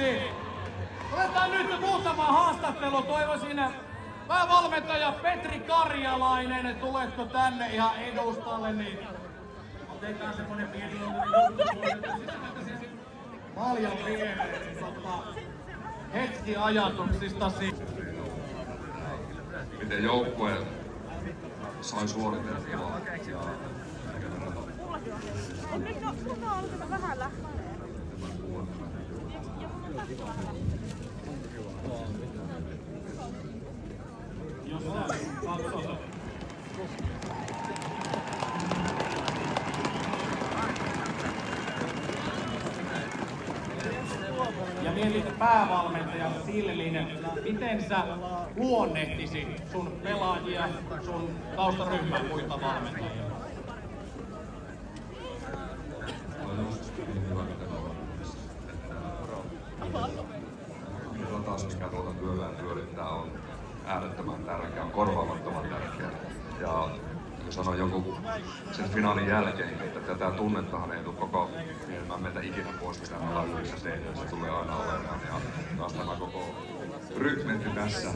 Ilmeisesti. Otetaan nyt muutama haastattelu. Toivoisin päävalmentaja Petri Karjalainen, tuletko tänne ihan edustalle, niin otetaan semmonen pieni paljon viereen, hetki ajatuksistasi. Miten joukkue sai suoritettua ja nyt on vähän lähtee. Ja mietit päävalmentajan silmin, miten sä luonnehtisit sun pelaajia, sun taustaryhmän muita valmentajia? Rataus, mikä tuolta työllään pyörittää, on äärettömän tärkeä, on korvaamattoman tärkeä. Ja sanoin joku sen finaalin jälkeen, että tätä tunnettahan ei tule koko ilman meiltä ikinä pois, mitä me ollaan yhdessä tehty. Se tulee aina olemaan ja taas tämä koko rykmentti tässä.